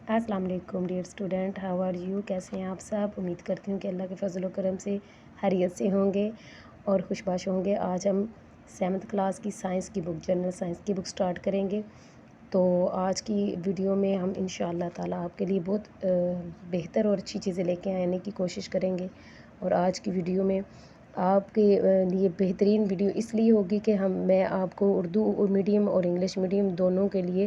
अस्सलाम वालेकुम dear student, how are you. कैसे हैं आप सब। उम्मीद करती हूँ कि अल्लाह के फजल करम से खैरियत से होंगे और खुशबाश होंगे। आज हम 7th क्लास की साइंस की बुक, जनरल साइंस की बुक स्टार्ट करेंगे। तो आज की वीडियो में हम इंशाअल्लाह ताला आपके लिए बहुत बेहतर और अच्छी चीज़ें लेके आने की कोशिश करेंगे। और आज की वीडियो में आपके लिए बेहतरीन वीडियो इसलिए होगी कि मैं आपको उर्दू मीडियम और इंग्लिश मीडियम दोनों के लिए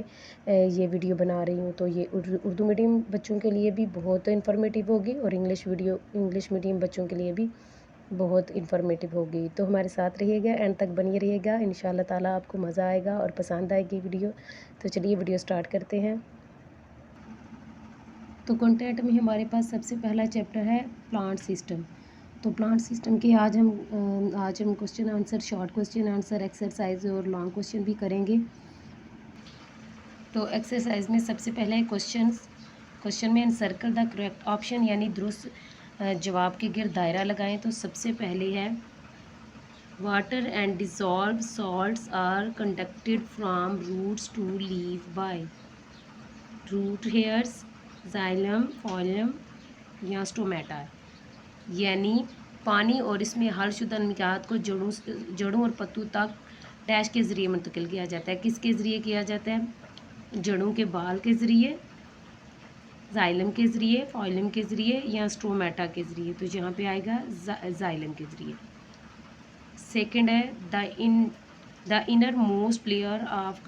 ये वीडियो बना रही हूँ। तो ये उर्दू मीडियम बच्चों के लिए भी बहुत इन्फॉर्मेटिव होगी और इंग्लिश मीडियम बच्चों के लिए भी बहुत इन्फॉर्मेटिव होगी। तो हमारे साथ रहिएगा, एंड तक बनिए रहिएगा। इंशाल्लाह ताला आपको मज़ा आएगा और पसंद आएगी वीडियो। तो चलिए वीडियो स्टार्ट करते हैं। तो कंटेंट में हमारे पास सबसे पहला चैप्टर है प्लांट सिस्टम। तो प्लांट सिस्टम के आज हम question answer, short question answer, exercise और लॉन्ग क्वेश्चन भी करेंगे। तो एक्सरसाइज में सबसे पहले है क्वेश्चन में एनसर्कल द करेक्ट ऑप्शन, यानी दुरुस्त जवाब के गिर्द दायरा लगाएं। तो सबसे पहले है water and dissolve salts are conducted from roots to leave by root hairs, xylem, phloem या स्टोमेटा। यानी पानी और इसमें हलशुदा निकात को जड़ों और पत्तों तक डैश के ज़रिए मुंतकिल किया जाता है। किसके ज़रिए किया जाता है? जड़ों के बाल के ज़रिए, जाइलम के ज़रिए, फॉइलम के ज़रिए या स्टोमेटा के ज़रिए। तो यहाँ पे आएगा जाइलम के ज़रिए। सेकंड है the inner most layer of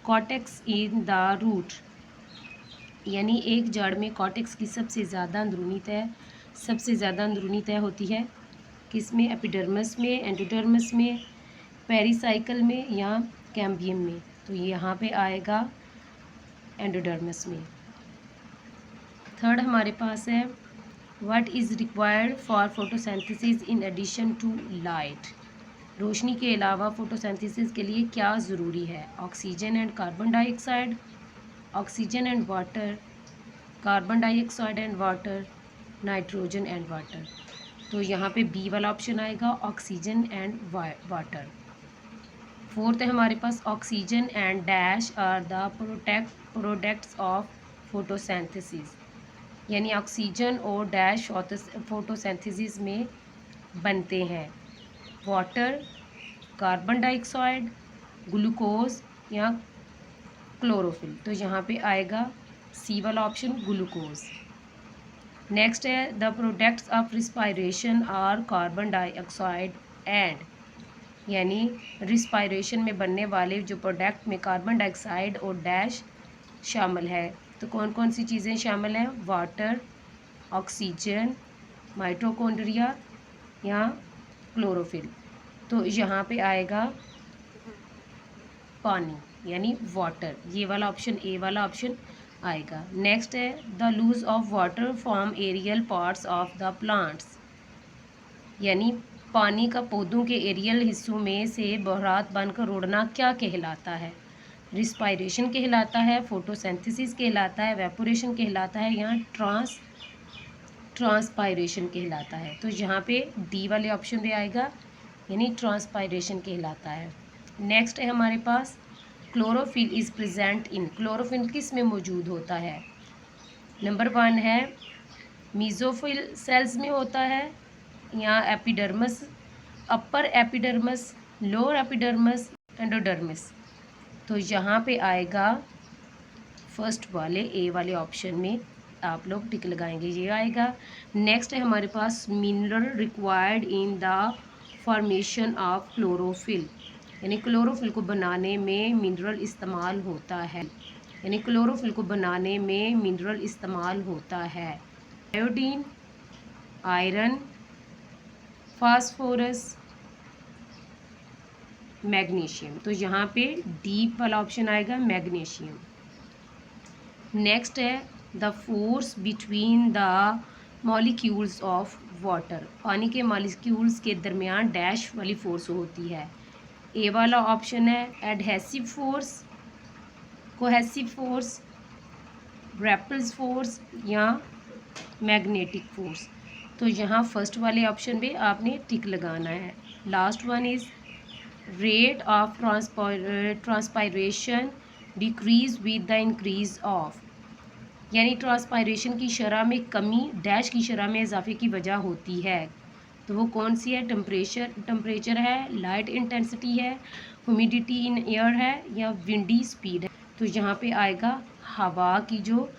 cortex in the root, यानी एक जड़ में कॉटेक्स की सबसे ज़्यादा अंदरूनी तह होती है किसमें? एपिडर्मिस में, एंडोडर्मिस में, पेरिसाइकल में या कैम्बियम में। तो यहाँ पे आएगा एंडोडर्मिस में। थर्ड हमारे पास है what is required for photosynthesis in addition to light. रोशनी के अलावा फोटोसिंथेसिस के लिए क्या ज़रूरी है? Oxygen and carbon dioxide, oxygen and water, carbon dioxide and water, nitrogen and water. तो यहाँ पे बी वाला ऑप्शन आएगा, ऑक्सीजन एंड वाटर। फोर्थ है हमारे पास oxygen and dash are the products of photosynthesis, यानी ऑक्सीजन और डैश फोटोसिंथेसिस में बनते हैं। वाटर, कार्बन डाइऑक्साइड, ग्लूकोज या क्लोरोफिल। तो यहाँ पे आएगा सी वाला ऑप्शन, ग्लूकोज। नेक्स्ट है the products of respiration are carbon dioxide and, यानी रिस्पायरेशन में बनने वाले जो प्रोडक्ट में कार्बन डाइऑक्साइड और डैश शामिल है। तो कौन कौन सी चीज़ें शामिल हैं? वाटर, ऑक्सीजन, माइटोकॉन्ड्रिया या क्लोरोफिल। तो यहाँ पे आएगा पानी, यानी वाटर। ये वाला ऑप्शन, ए वाला ऑप्शन आएगा। नेक्स्ट है the loss of water from aerial parts of the plants, यानी पानी का पौधों के एरियल हिस्सों में से बहरात बनकर उड़ना क्या कहलाता है? रिस्पायरेशन कहलाता है, फोटोसिंथेसिस कहलाता है, वेपोरेशन कहलाता है या ट्रांसपायरेशन कहलाता है। तो यहाँ पे डी वाले ऑप्शन पे आएगा, यानी ट्रांसपायरेशन कहलाता है। नेक्स्ट है हमारे पास chlorophyll is present in, chlorophyll किस में मौजूद होता है? नंबर 1 है मीजोफिल सेल्स में होता है या epidermis, upper epidermis, lower epidermis, endodermis. तो यहाँ पे आएगा फर्स्ट वाले, ए वाले ऑप्शन में आप लोग टिक लगाएंगे, ये आएगा। नेक्स्ट है हमारे पास mineral required in the formation of chlorophyll, यानी क्लोरोफिल को बनाने में मिनरल इस्तेमाल होता है, यानी क्लोरोफिल को बनाने में मिनरल इस्तेमाल होता है। Iodine, iron, phosphorus, magnesium. तो यहाँ पे डी वाला ऑप्शन आएगा, मैग्नीशियम। नेक्स्ट है the force between the molecules of water, पानी के मॉलिक्यूल्स के दरमियान डैश वाली फोर्स होती है। ए वाला ऑप्शन है adhesive force, cohesive force, repulse force या मैग्नेटिक फोर्स। तो यहाँ फर्स्ट वाले ऑप्शन पे आपने टिक लगाना है। Last one is rate of transpiration decrease with the increase of, यानी ट्रांसपायरेशन की शरह में कमी डैश की शरह में इजाफे की वजह होती है। तो वो कौन सी है? टेम्परेचर है, लाइट इंटेंसिटी है, ह्यूमिडिटी इन एयर है, या विंडी स्पीड है। तो यहाँ पे आएगा हवा की जो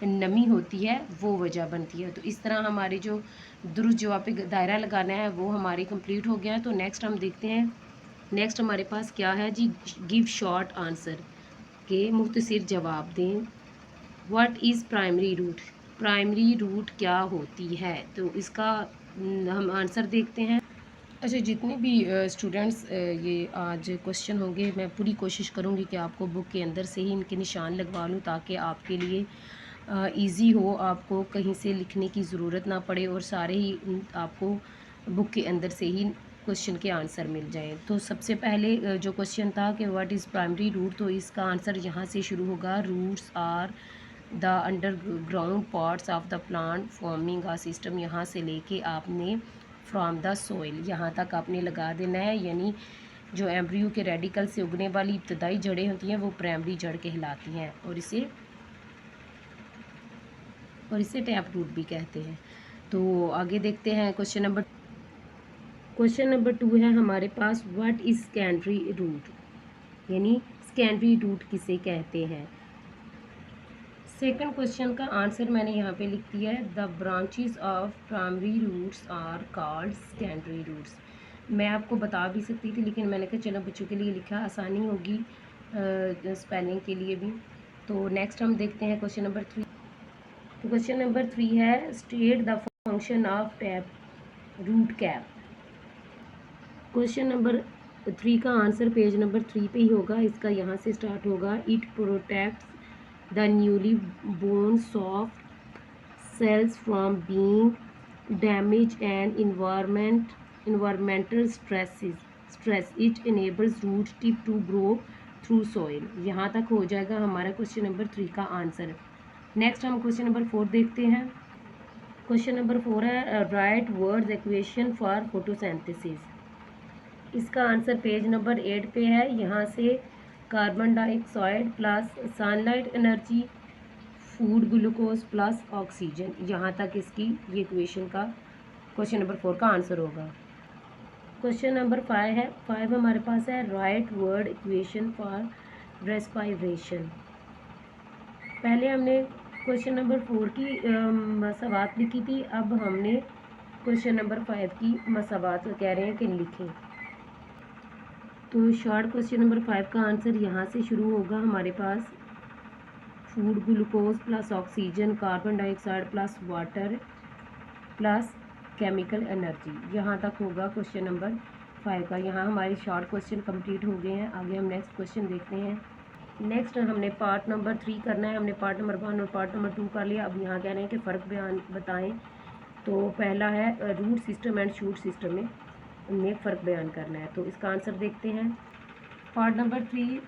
नमी होती है वो वजह बनती है। तो इस तरह हमारे जो दुरुस्त जवाब पे दायरा लगाना है वो हमारी कंप्लीट हो गया है। तो नेक्स्ट हम देखते हैं, नेक्स्ट हमारे पास क्या है जी, गिव शॉर्ट आंसर के मुख्तसर जवाब दें। What is primary root? Primary root क्या होती है? तो इसका हम आंसर देखते हैं। अच्छा, जितने भी स्टूडेंट्स ये आज क्वेश्चन होंगे, मैं पूरी कोशिश करूँगी कि आपको बुक के अंदर से ही इनके निशान लगवा लूँ ताकि आपके लिए इजी हो, आपको कहीं से लिखने की ज़रूरत ना पड़े और सारे ही आपको बुक के अंदर से ही क्वेश्चन के आंसर मिल जाएं। तो सबसे पहले जो क्वेश्चन था कि व्हाट इज़ प्राइमरी रूट, तो इसका आंसर यहाँ से शुरू होगा। Roots are the underground parts of the plant forming a system, यहाँ से लेके आपने फ्रॉम द सोइल यहाँ तक आपने लगा देना है। यानी जो एम्ब्रियो के रेडिकल से उगने वाली इब्तदाई जड़ें होती हैं वो प्राइमरी जड़ कहलाती हैं और इसे टैप रूट भी कहते हैं। तो आगे देखते हैं क्वेश्चन नंबर 2 है हमारे पास, व्हाट इज सेकेंडरी रूट, यानी सेकेंडरी रूट किसे कहते हैं। सेकंड क्वेश्चन का आंसर मैंने यहाँ पे लिख दिया है, the branches of primary roots are called secondary roots. मैं आपको बता भी सकती थी लेकिन मैंने कहा चलो बच्चों के लिए लिखा, आसानी होगी स्पेलिंग के लिए भी। तो नेक्स्ट हम देखते हैं क्वेश्चन नंबर 3। तो क्वेश्चन नंबर 3 है, state the function of tap root cap. Question number 3 का आंसर पेज नंबर 3 पे ही होगा, इसका यहाँ से स्टार्ट होगा। It protects the newly born soft cells from being damaged and environmental stress. It enables root tip to grow through soil. यहाँ तक हो जाएगा हमारा क्वेश्चन नंबर 3 का आंसर। नेक्स्ट हम क्वेश्चन नंबर 4 देखते हैं। क्वेश्चन नंबर 4 है, right words equation for photosynthesis. इसका आंसर पेज नंबर 8 पे है। यहाँ से carbon dioxide plus sunlight energy, food glucose plus oxygen, यहाँ तक इसकी ये इक्वेशन का क्वेश्चन नंबर 4 का आंसर होगा। क्वेश्चन नंबर 5 हमारे पास है, right word equation for respiration. पहले हमने क्वेश्चन नंबर 4 की मसावात लिखी थी, अब हमने क्वेश्चन नंबर 5 की मसावात कह रहे हैं कि लिखें। तो शॉर्ट क्वेश्चन नंबर 5 का आंसर यहाँ से शुरू होगा हमारे पास, food glucose plus oxygen, carbon dioxide plus water plus chemical energy, यहाँ तक होगा क्वेश्चन नंबर 5 का। यहाँ हमारे शॉर्ट क्वेश्चन कंप्लीट हो गए हैं। आगे हम नेक्स्ट क्वेश्चन देखते हैं। नेक्स्ट हमने पार्ट नंबर 3 करना है। हमने पार्ट नंबर 1 और पार्ट नंबर 2 कर लिया। अब यहाँ कह रहे हैं कि फ़र्क बयान बताएं। तो पहला है root system and shoot system में फ़र्क बयान करना है। तो इसका आंसर देखते हैं। पार्ट नंबर 3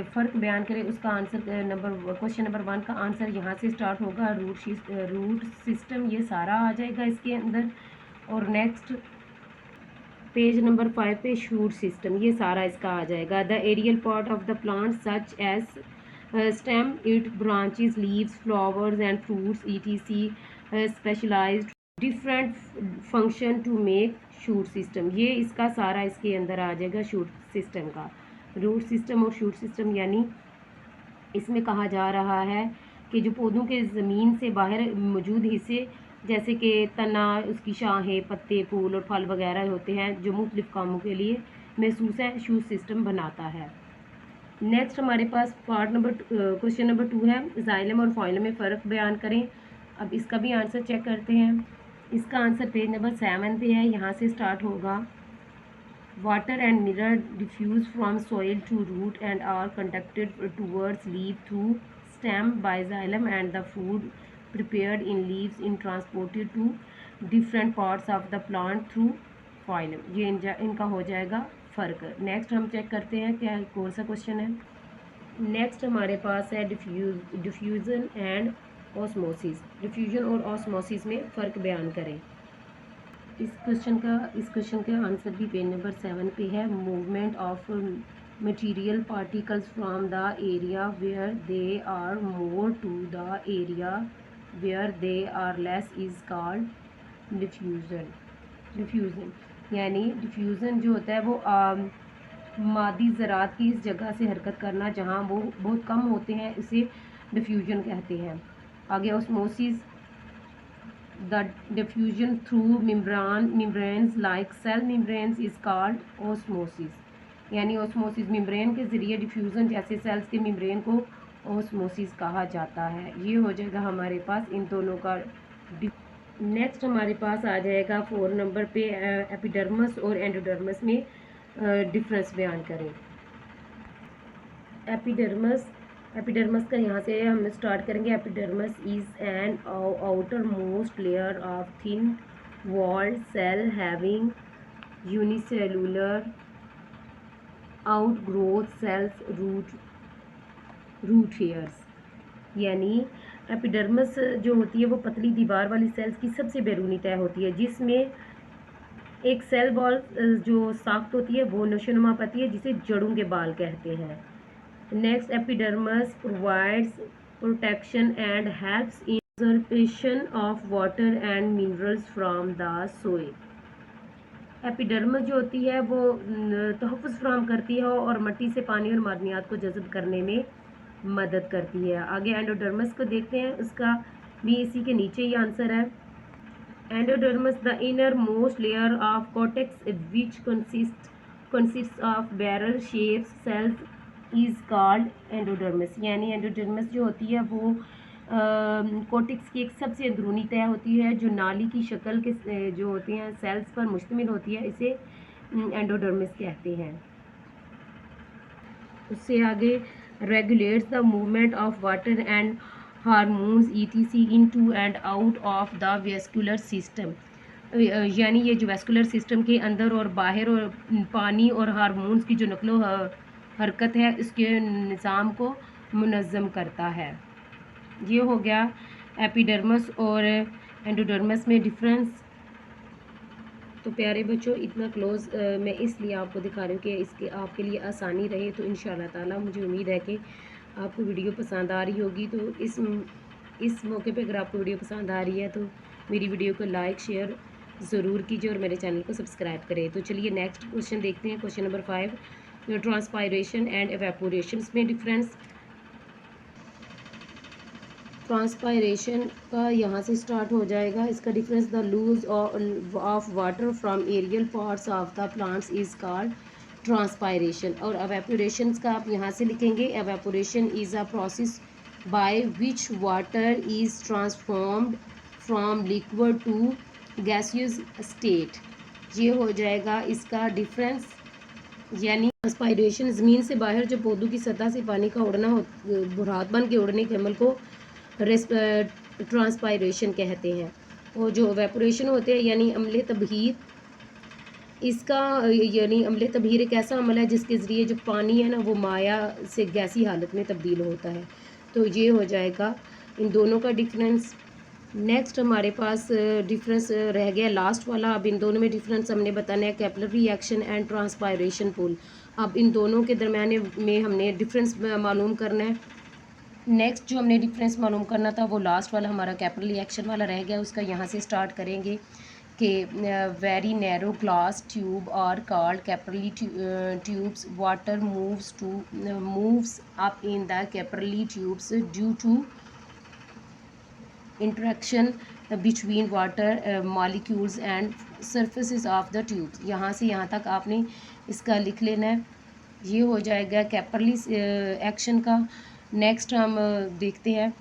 फ़र्क बयान करें, उसका आंसर क्वेश्चन नंबर 1 का आंसर यहाँ से स्टार्ट होगा। रूट सिस्टम ये सारा आ जाएगा इसके अंदर, और नेक्स्ट पेज नंबर 5 पे शूट सिस्टम ये सारा इसका आ जाएगा। The aerial part of the plant such as stem, it branches, leaves, flowers and fruits etc specialised different function to make shoot system, ये इसका सारा इसके अंदर आ जाएगा शूट सिस्टम का। रूट सिस्टम और शूट सिस्टम यानी इसमें कहा जा रहा है कि जो पौधों के ज़मीन से बाहर मौजूद हिस्से जैसे कि तना, उसकी शाखें, पत्ते, फूल और फल वगैरह होते हैं जो मुख्तलिफ कामों के लिए महसूस है, शूट सिस्टम बनाता है। नेक्स्ट हमारे पास क्वेश्चन नंबर 2 है, जाइलम और फाइलम में फ़र्क बयान करें। अब इसका भी आंसर चेक करते हैं। इसका आंसर पेज नंबर 7 पे है, यहाँ से स्टार्ट होगा। Water and mineral diffuse from soil to root and are conducted towards leaf through stem by xylem, and the food prepared in leaves is transported to different parts of the plant through phloem। ये इनका हो जाएगा फ़र्क। Next हम check करते हैं क्या कौन सा क्वेश्चन है। नेक्स्ट हमारे पास है डिफ्यूज़न एंड ऑस्मोसिस। डिफ्यूजन और ऑस्मोसिस में फ़र्क बयान करें। इस क्वेश्चन का आंसर भी पेज नंबर 7 पे है। Movement of material particles from the area where they are more to the area where they are less is called diffusion यानी डिफ्यूज़न जो होता है वो मादी ज़रात की इस जगह से हरकत करना जहाँ वो बहुत कम होते हैं, इसे डिफ्यूजन कहते हैं। आगे osmosis, the diffusion through membranes like cell membranes is called osmosis, यानी ऑस्मोसिस मेम्ब्रेन के ज़रिए डिफ्यूज़न जैसे सेल्स के मेम्ब्रेन को ऑस्मोसिस कहा जाता है। ये हो जाएगा हमारे पास इन दोनों का। नेक्स्ट हमारे पास आ जाएगा 4 नंबर पे एपिडर्मस और एंडोडर्मस में डिफरेंस बयान करें। एपिडर्मस का यहाँ से हम स्टार्ट करेंगे। Epidermis is an outer most layer of thin walled cell having unicellular outgrowth cells root hairs, यानी एपिडर्मस जो होती है वो पतली दीवार वाली सेल्स की सबसे बैरूनी तह होती है, जिसमें एक सेल वॉल जो साख्त होती है वो नशोनुमा पाती है, जिसे जड़ों के बाल कहते हैं। Next, epidermis provides protection and helps in conservation of water and minerals from the soil. Epidermis जो होती है वो तहफ़्फ़ुज़ फराहम करती है और मिट्टी से पानी और मादनियात को जज़ब करने में मदद करती है। आगे एंडोडर्मस को देखते हैं, उसका भी इसी के नीचे ही आंसर है। Endodermis the inner most layer of cortex which consists of barrel shape cells is called endodermis, यानी एंडोडर्मस जो होती है वो कोर्टेक्स की एक सबसे अंदरूनी तह होती है जो नाली की शक्ल के जो होती हैं सेल्स पर मुश्तमिल होती है, इसे एंडोडर्मिस कहते हैं। उससे आगे regulates the movement of water and hormones etc into and out of the vascular system, यानी ये जो वेस्कुलर सिस्टम के अंदर और बाहर और पानी और हार्मोन्स की जो नकलो हरकत है इसके निज़ाम को मुनज़्ज़म करता है। ये हो गया एपिडर्मस और एंडोडर्मस में डिफरेंस। तो प्यारे बच्चों, इतना क्लोज मैं इसलिए आपको दिखा रही हूँ कि इसके आपके लिए आसानी रहे। तो इंशाल्लाह ताला मुझे उम्मीद है कि आपको वीडियो पसंद आ रही होगी। तो इस मौके पे अगर आपको वीडियो पसंद आ रही है तो मेरी वीडियो को लाइक शेयर ज़रूर कीजिए और मेरे चैनल को सब्सक्राइब करें। तो चलिए नेक्स्ट क्वेश्चन देखते हैं। Question number 5, transpiration and evaporation में डिफरेंस। ट्रांसपायरेशन का यहाँ से स्टार्ट हो जाएगा। इसका difference, the loss of water from aerial parts of the plants is called transpiration. और एवेपोरेशन का आप यहाँ से लिखेंगे, evaporation is a process by which water is transformed from liquid to gaseous state. ये हो जाएगा इसका डिफरेंस, यानी ट्रांसपायरेशन ज़मीन से बाहर जो पौधों की सतह से पानी का उड़ना बुरात बन के उड़ने के अमल को ट्रांसपायरेशन कहते हैं। और जो एवेपोरेशन होते हैं यानी अम्ल तबहीर, इसका यानी अम्ल तबहीर एक ऐसा अमल है जिसके ज़रिए जो पानी है ना वो माया से गैसी हालत में तब्दील होता है। तो ये हो जाएगा इन दोनों का डिफरेंस। नेक्स्ट हमारे पास डिफरेंस रह गया लास्ट वाला। अब इन दोनों में डिफरेंस हमने बताना है, कैपिलरी रिएक्शन एंड ट्रांसपायरेशन पुल। अब इन दोनों के दरमियान में हमने डिफरेंस मालूम करना है। नेक्स्ट जो हमने डिफरेंस मालूम करना था वो लास्ट वाला हमारा कैपिलरी रिएक्शन वाला रह गया। उसका यहाँ से स्टार्ट करेंगे कि very narrow glass tube are called capillary tubes. Water moves up in the capillary tubes due to interaction between water molecules and surfaces of the tubes. यहाँ से यहाँ तक आपने इसका लिख लेना है। ये हो जाएगा कैपिलरी एक्शन का। नेक्स्ट हम देखते हैं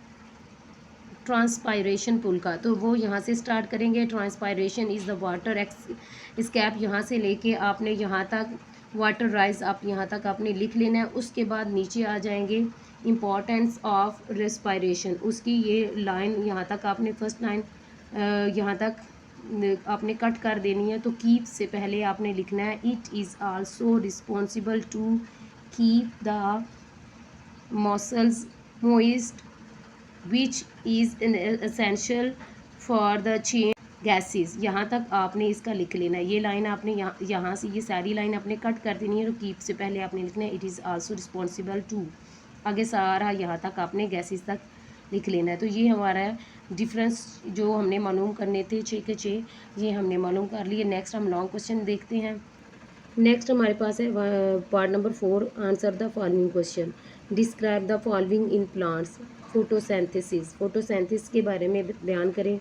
ट्रांसपायरेशन पुल का। तो वो यहाँ से स्टार्ट करेंगे। Transpiration is the water escape, यहाँ से लेके आपने यहाँ तक वाटर राइज आप यहाँ तक आपने लिख लेना है। उसके बाद नीचे आ जाएंगे इम्पॉर्टेंस ऑफ रेस्पायरेशन, उसकी ये लाइन यहाँ तक आपने फर्स्ट लाइन यहाँ तक आपने कट कर देनी है। तो कीप से पहले आपने लिखना है it is also responsible to keep the muscles moist which is essential for the change gases, यहाँ तक आपने इसका लिख लेना है। ये लाइन आपने यहाँ से ये सारी लाइन आपने कट कर देनी है और कीप से पहले आपने लिखना है it is also responsible to, आगे सारा यहाँ तक आपने गैसेस तक लिख लेना है। तो ये हमारा डिफरेंस जो हमने मालूम करने थे 6 के 6, ये हमने मालूम कर लिए। नेक्स्ट हम लॉन्ग क्वेश्चन देखते हैं। नेक्स्ट हमारे पास है part number 4, answer the following question, describe the following in plants. Photosynthesis, photosynthesis के बारे में बयान करें।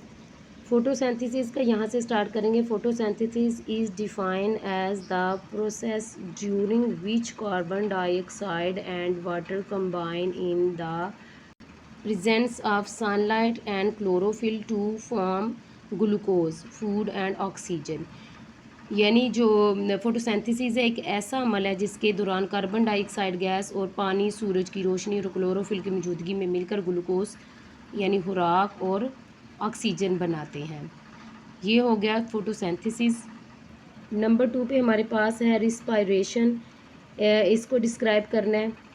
फोटोसिंथेसिस का यहाँ से स्टार्ट करेंगे। Photosynthesis is defined as the process during which carbon dioxide and water combine in the presence of sunlight and chlorophyll to form glucose, food and oxygen। यानी जो फोटोसिंथेसिस है एक ऐसा अमल है जिसके दौरान कार्बन डाइऑक्साइड गैस और पानी, सूरज की रोशनी और क्लोरोफिल की मौजूदगी में मिलकर ग्लूकोज यानी खुराक और ऑक्सीजन बनाते हैं। ये हो गया फोटोसिंथेसिस। नंबर 2 पे हमारे पास है रिस्पायरेशन। इसको डिस्क्राइब करना है।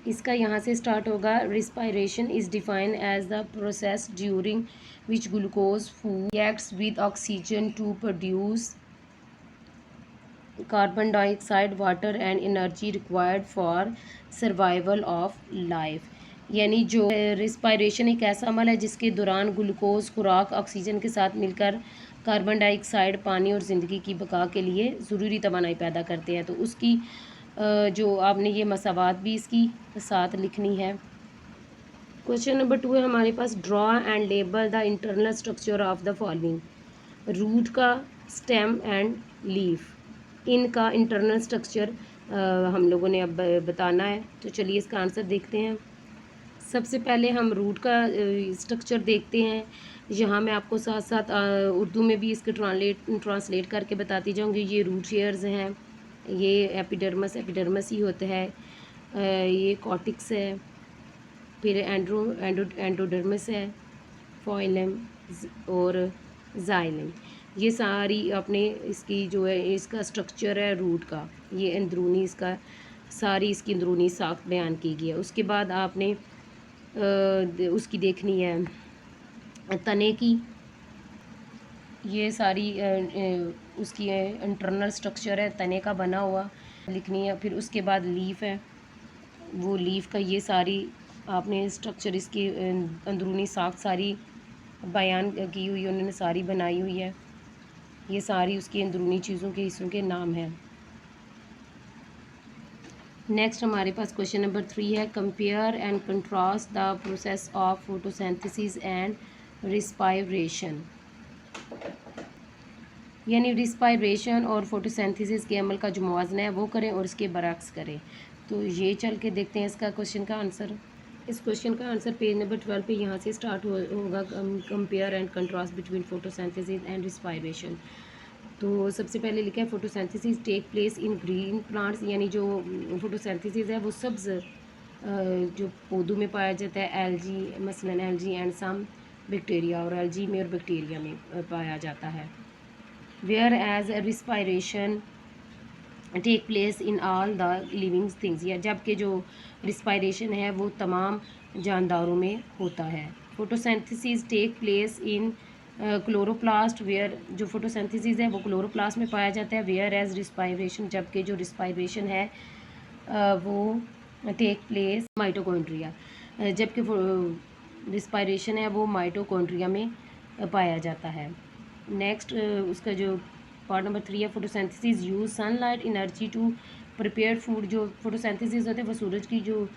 इसका यहाँ से स्टार्ट होगा। Respiration is defined as the process during which glucose food reacts with oxygen to produce carbon dioxide, water and energy required for survival of life. यानी जो रिस्पायरेशन एक ऐसा अमल है जिसके दौरान ग्लूकोज खुराक ऑक्सीजन के साथ मिलकर कार्बन डाइऑक्साइड, पानी और ज़िंदगी की बका के लिए ज़रूरी तवानाई पैदा करते हैं। तो उसकी जो आपने ये मसावात भी इसकी साथ लिखनी है। क्वेश्चन नंबर 2 है हमारे पास, draw and label the internal structure of the following. Root का, स्टेम एंड लीफ, इनका इंटरनल स्ट्रक्चर हम लोगों ने अब बताना है। तो चलिए इसका आंसर देखते हैं। सबसे पहले हम रूट का स्ट्रक्चर देखते हैं। यहाँ मैं आपको साथ साथ उर्दू में भी इसके ट्रांसलेट करके बताती जाऊँगी। ये रूट शेयर्स हैं, ये एपिडर्मस ही होता है, ये कॉर्टिक्स है, फिर एंडोडर्मिस है, फोइलम और जाइलम। ये सारी अपने इसकी जो है इसका स्ट्रक्चर है रूट का, ये अंदरूनी इसका सारी इसकी अंदरूनी साख्त बयान की गई है। उसके बाद आपने उसकी देखनी है तने की, ये सारी उसकी इंटरनल स्ट्रक्चर है तने का बना हुआ लिखनी है। फिर उसके बाद लीफ है, वो लीफ का ये सारी आपने स्ट्रक्चर इसकी अंदरूनी साख्त सारी बयान की हुई है, उन्होंने सारी बनाई हुई है। ये सारी उसकी अंदरूनी चीज़ों के हिस्सों के नाम हैं। नेक्स्ट हमारे पास क्वेश्चन नंबर 3 है, compare and contrast the process of photosynthesis and respiration. यानी रिस्पायरेशन और फोटोसिंथेसिस के अमल का जो मुवाजना है वो करें और इसके बरक्स करें। तो ये चल के देखते हैं इसका क्वेश्चन का आंसर। इस क्वेश्चन का आंसर पेज नंबर 12 पे यहाँ से स्टार्ट होगा, compare and contrast between photosynthesis and respiration. तो सबसे पहले लिखा है photosynthesis take place in green plants, यानी जो फोटोसिंथेसिस है वो सब्ज़ जो पौधों में पाया जाता है, एल्जी मसलन एल्जी एंड सम बैक्टीरिया, और एल्जी में और बैक्टीरिया में पाया जाता है। Whereas respiration take place in all the living things, या जबकि जो रिस्पायरेशन है वो तमाम जानदारों में होता है। Photosynthesis take place in chloroplast, where जो फोटोसिंथेसिस है वो क्लोरोप्लास्ट में पाया जाता है। वेयर एज रिस्पायरेशन, जबकि जो रिस्पायरेशन है वो टेक प्लेस माइटोकॉन्ड्रिया, जबकि रिस्पायरेशन है वो माइटोकॉन्ड्रिया में पाया जाता है। नेक्स्ट उसका जो पार्ट नंबर 3 है, photosynthesis use sunlight energy to prepare food. जो फोटोसिंथेसिस होते हैं वो सूरज की जो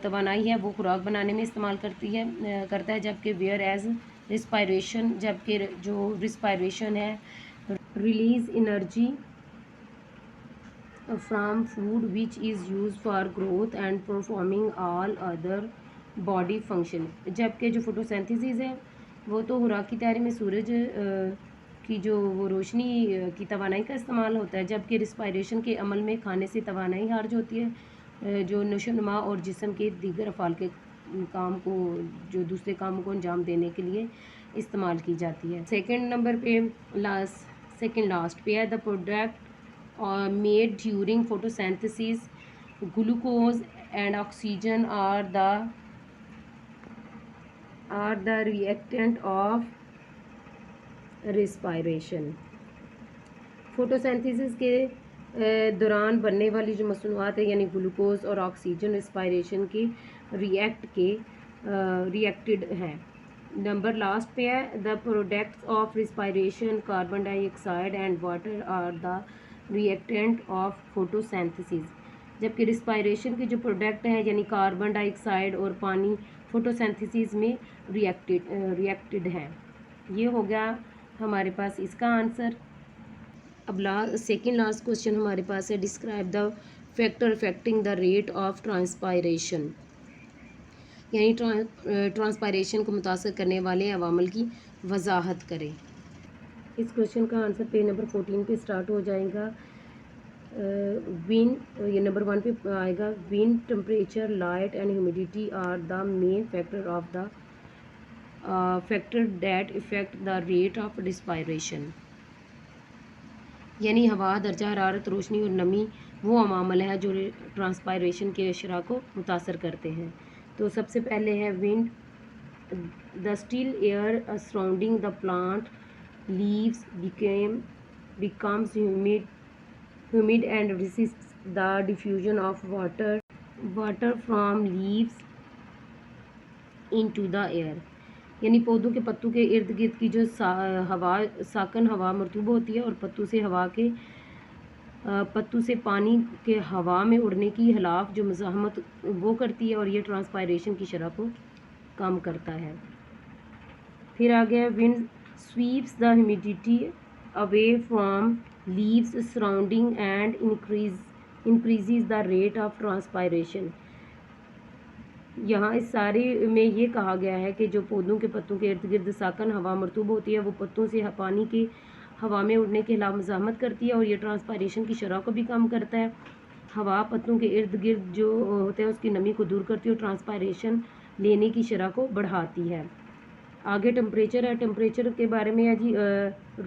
तवानाई है वो खुराक बनाने में इस्तेमाल करता है। जबकि वेयर एज रिस्पायरेशन, जबकि जो रिस्पायरेशन है release energy from food which is use for growth and performing all other body function. जबकि जो फोटोसिंथेसिस है वो तो खुराक की तैयारी में सूरज की जो वो रोशनी की तवानाई का इस्तेमाल होता है। जबकि रिस्पायरेशन के अमल में खाने से तवानाई खारिज होती है जो नशोनुमा और जिस्म के दीगर अफ़ाल के काम को, जो दूसरे कामों को अंजाम देने के लिए इस्तेमाल की जाती है। सेकंड नंबर पे सेकंड लास्ट पे है, the product made during photosynthesis, glucose and oxygen are the reactant of respiration. Photosynthesis के दौरान बनने वाली जो मसनूआत है यानी ग्लूकोज और ऑक्सीजन रिस्पायरेशन के रिएक्टेड हैं। नंबर लास्ट पे है, the products of respiration carbon dioxide and water are the reactant of photosynthesis. जबकि रिस्पायरेशन के जो प्रोडक्ट हैं यानी कार्बन डाइऑक्साइड और पानी फोटोसिंथेसिस में रिएक्टेड हैं। ये हो गया हमारे पास इसका आंसर। अब सेकेंड लास्ट क्वेश्चन हमारे पास है, describe the factor affecting the rate of transpiration, यानी ट्रांसपायरेशन को मुतासर करने वाले अवामल की वजाहत करें। इस क्वेश्चन का आंसर पेज नंबर 14 पे स्टार्ट हो जाएगा। ये नंबर 1 पे आएगा, wind, temperature, light and humidity are the main factor of the factor that affect the rate of respiration, यानी हवा, दर्जा हरारत, रोशनी और नमी वो अवामल है जो ट्रांसपायरेशन के अशरा को मुतासर करते हैं। तो सबसे पहले है wind, the still air surrounding the plant leaves becomes humid and resists the diffusion of water from leaves into the air, यानी पौधों के पत्तों के इर्द गिर्द की जो साकन हवा मरतूब होती है और पत्तों से पानी के हवा में उड़ने की हिलाफ जो मज़ाहमत वो करती है और ये ट्रांसपायरेशन की शरह को कम करता है। फिर आ गया, wind sweeps the humidity away from leaves surrounding and increases the rate of transpiration. यहाँ इस सारे में ये कहा गया है कि जो पौधों के पत्तों के इर्द गिर्द साकन हवा मरतूब होती है वो पत्तों से पानी के हवा में उड़ने के खिलाफ मज़ाहमत करती है और ये ट्रांसपायरेशन की शरह को भी कम करता है। हवा पत्तों के इर्द गिर्द जो होता है उसकी नमी को दूर करती है और ट्रांसपायरेशन लेने की शरह को बढ़ाती है। आगे टेम्परेचर है, टेम्परेचर के बारे में है ji,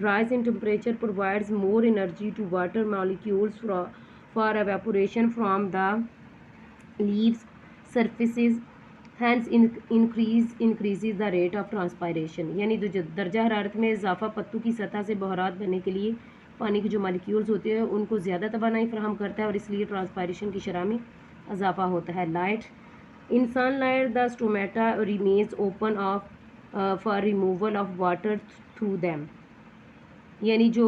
rise in temperature provides more energy to water molecules for evaporation from the leaves surfaces, hence increases the rate of transpiration, यानी दर्जा हरारत में इजाफा पत्तों की सतह से बहरात बनने के लिए पानी के जो मालिक्यूल्स होते हैं उनको ज़्यादा तवानाई फराहम करता है और इसलिए ट्रांसपायरेशन की शरह में इजाफा होता है। Light, in sunlight the stomata remains open for removal of water through them, यानी जो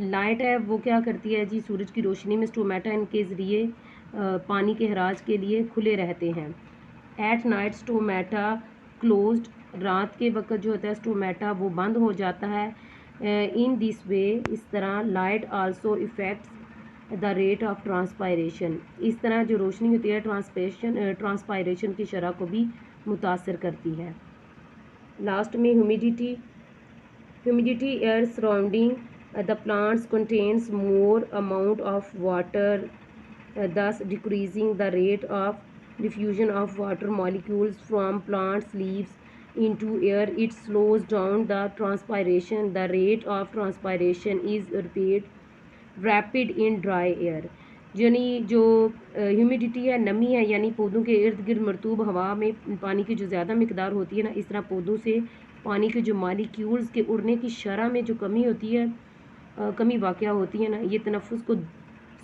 लाइट है वो क्या करती है जी, सूरज की रोशनी में स्टोमेटा इनके ज़रिए पानी के हराज के लिए खुले रहते हैं। एट नाइट स्टोमेटा क्लोज्ड, रात के वक्त जो होता है स्टोमेटा वो बंद हो जाता है। इन दिस वे, इस तरह light also effects the rate of transpiration, इस तरह जो रोशनी होती है ट्रांसपायरेशन की शरह को भी मुतासर करती है। लास्ट में humidity air surrounding the plants contains more amount of water, thus decreasing the rate of diffusion of water molecules from plants leaves into air. It slows down the transpiration. The rate of transpiration is rapid in dry air, यानी जो humidity है, नमी है, यानी पौधों के इर्द गिर्द मरतूब हवा में पानी की जो ज़्यादा मिकदार होती है ना, इस तरह पौधों से पानी के जो मालिक्यूल्स के उड़ने की शरह में जो कमी होती है, कमी वाक़या होती है ना, ये तनफ़ुस को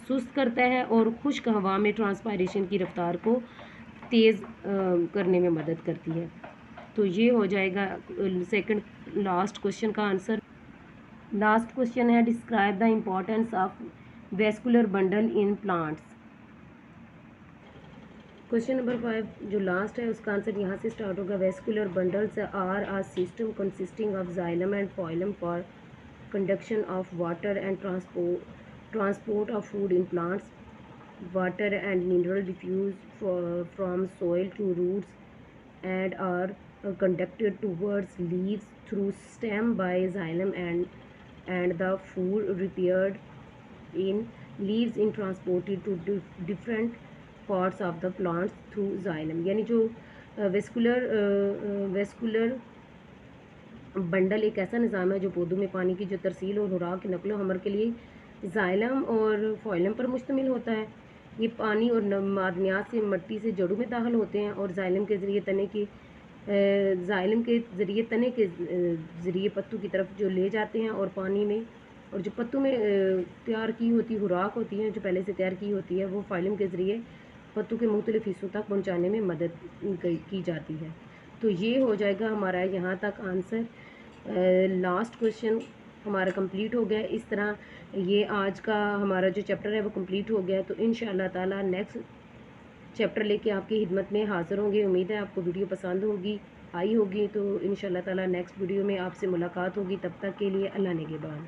सुस्त करता है और खुश्क हवा में ट्रांसपायरेशन की रफ्तार को तेज़ करने में मदद करती है। तो ये हो जाएगा सेकंड लास्ट क्वेश्चन का आंसर। लास्ट क्वेश्चन है, describe the importance of vascular bundle in plants. Question number 5 जो लास्ट है उसका आंसर यहाँ से स्टार्ट होगा। Vascular bundles are a system consisting of xylem and phloem for conduction of water and transport of food in plants. Water and mineral diffuse from soil to roots and are conducted towards leaves through stem by xylem and the food prepared in leaves in transported to different parts of the plants through xylem, यानी जो vascular bundle एक ऐसा निज़ाम है जो पौधों में पानी की जो तरसील और खुराक की नकलो हमर के लिए जाइलम और फोइलम पर मुश्तमिल होता है। ये पानी और मादनियात से मिट्टी से जड़ों में दाखिल होते हैं और जाइलम के ज़रिए तने की जाइलम के ज़रिए, तने के ज़रिए पत्तों की तरफ जो ले जाते हैं और पानी में, और जो पत्तों में तैयार की होती खुराक होती है, जो पहले से तैयार की होती है, वो फाइलम के ज़रिए पत्तों के मुख्तलिफ़ हिस्सों तक पहुँचाने में मदद की जाती है। तो ये हो जाएगा हमारा यहाँ तक आंसर। लास्ट क्वेश्चन हमारा कंप्लीट हो गया। इस तरह ये आज का हमारा जो चैप्टर है वो कंप्लीट हो गया। तो इंशाअल्लाह ताला नेक्स्ट चैप्टर लेके आपकी खिदमत में हाज़िर होंगे। उम्मीद है आपको वीडियो पसंद आई होगी। तो इंशाअल्लाह ताला नेक्स्ट वीडियो में आपसे मुलाकात होगी। तब तक के लिए अल्लाह निगहबान।